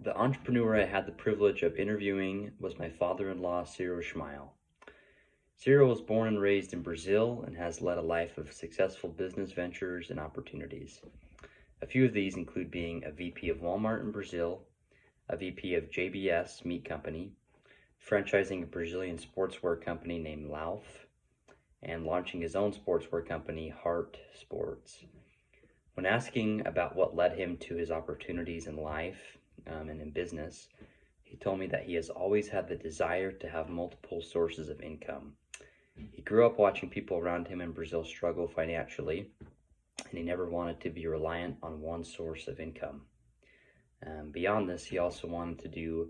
The entrepreneur I had the privilege of interviewing was my father-in-law, Ciro Schmeil. Ciro was born and raised in Brazil and has led a life of successful business ventures and opportunities. A few of these include being a VP of Walmart in Brazil, a VP of JBS Meat Company, franchising a Brazilian sportswear company named Lauf, and launching his own sportswear company, Heart Sports. When asking about what led him to his opportunities in life and in business, he told me that he has always had the desire to have multiple sources of income. He grew up watching people around him in Brazil struggle financially, and he never wanted to be reliant on one source of income. Beyond this, he also wanted to do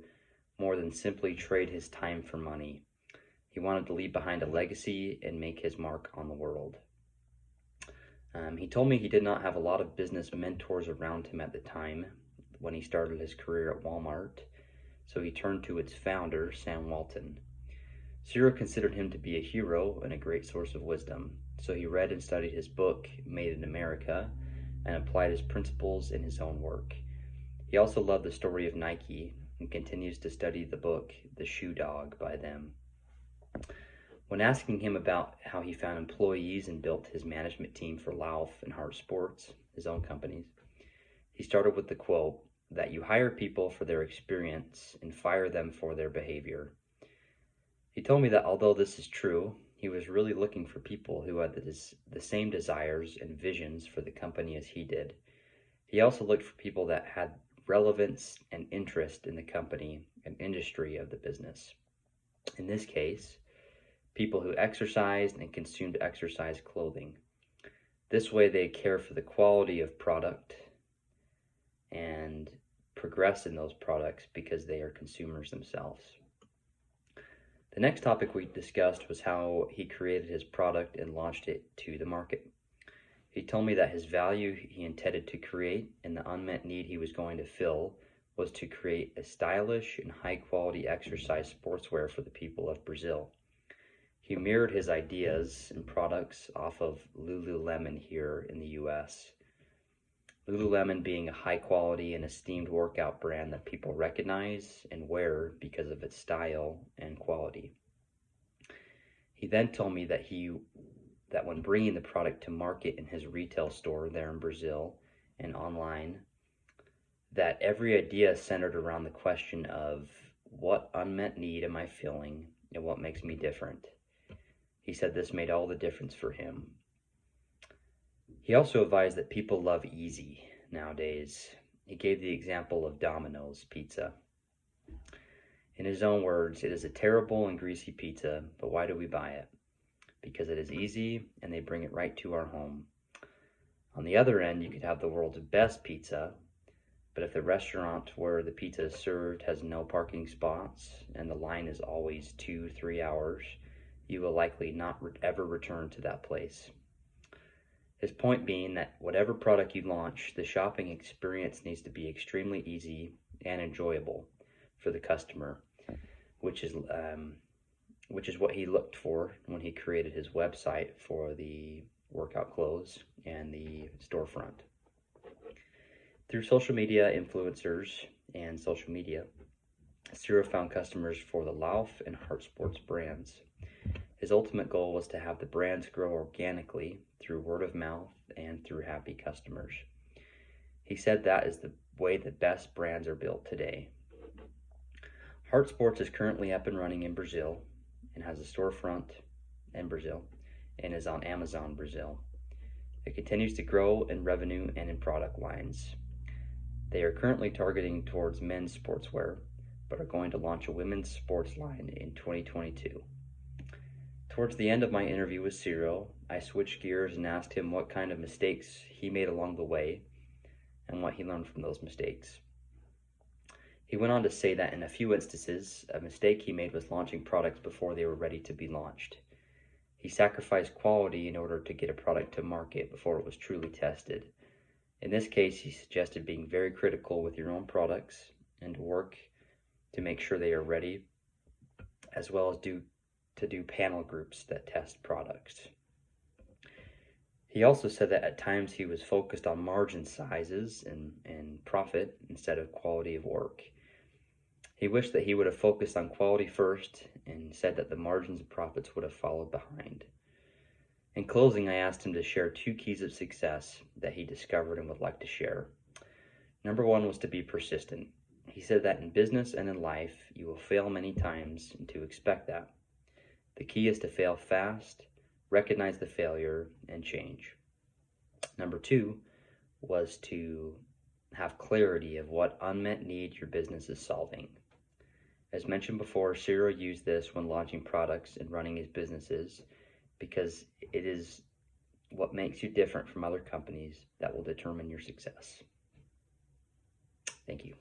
more than simply trade his time for money. He wanted to leave behind a legacy and make his mark on the world. He told me he did not have a lot of business mentors around him at the time when he started his career at Walmart, so he turned to its founder, Sam Walton. Ciro considered him to be a hero and a great source of wisdom, so he read and studied his book, Made in America, and applied his principles in his own work. He also loved the story of Nike and continues to study the book, The Shoe Dog, by them. When asking him about how he found employees and built his management team for Lauf and Heart Sports, his own companies, he started with the quote that you hire people for their experience and fire them for their behavior. He told me that although this is true, he was really looking for people who had the same desires and visions for the company as he did. He also looked for people that had relevance and interest in the company and industry of the business. In this case, people who exercised and consumed exercise clothing. This way they care for the quality of product and progress in those products because they are consumers themselves. The next topic we discussed was how he created his product and launched it to the market. He told me that his value he intended to create and the unmet need he was going to fill was to create a stylish and high-quality exercise sportswear for the people of Brazil. He mirrored his ideas and products off of Lululemon here in the US. Lululemon being a high-quality and esteemed workout brand that people recognize and wear because of its style and quality. He then told me that when bringing the product to market in his retail store there in Brazil and online, that every idea centered around the question of what unmet need am I filling and what makes me different. He said this made all the difference for him. He also advised that people love easy nowadays. He gave the example of Domino's pizza. In his own words, it is a terrible and greasy pizza, but why do we buy it? Because it is easy and they bring it right to our home. On the other end, you could have the world's best pizza, but if the restaurant where the pizza is served has no parking spots and the line is always 2-3 hours, you will likely not ever return to that place. His point being that whatever product you launch, the shopping experience needs to be extremely easy and enjoyable for the customer, which is what he looked for when he created his website for the workout clothes and the storefront. Through social media influencers and social media, Ciro found customers for the Lauf and Heart Sports brands. His ultimate goal was to have the brands grow organically through word of mouth and through happy customers. He said that is the way the best brands are built today. Heart Sports is currently up and running in Brazil and has a storefront in Brazil and is on Amazon Brazil. It continues to grow in revenue and in product lines. They are currently targeting towards men's sportswear, but are going to launch a women's sports line in 2022. Towards the end of my interview with Ciro, I switched gears and asked him what kind of mistakes he made along the way and what he learned from those mistakes. He went on to say that in a few instances, a mistake he made was launching products before they were ready to be launched. He sacrificed quality in order to get a product to market before it was truly tested. In this case, he suggested being very critical with your own products and to work to make sure they are ready, as well as do panel groups that test products. He also said that at times he was focused on margin sizes and profit instead of quality of work. He wished that he would have focused on quality first and said that the margins and profits would have followed behind. In closing, I asked him to share 2 keys of success that he discovered and would like to share. Number 1 was to be persistent. He said that in business and in life, you will fail many times and to expect that. The key is to fail fast, recognize the failure, and change. Number 2 was to have clarity of what unmet need your business is solving. As mentioned before, Cyril used this when launching products and running his businesses because it is what makes you different from other companies that will determine your success. Thank you.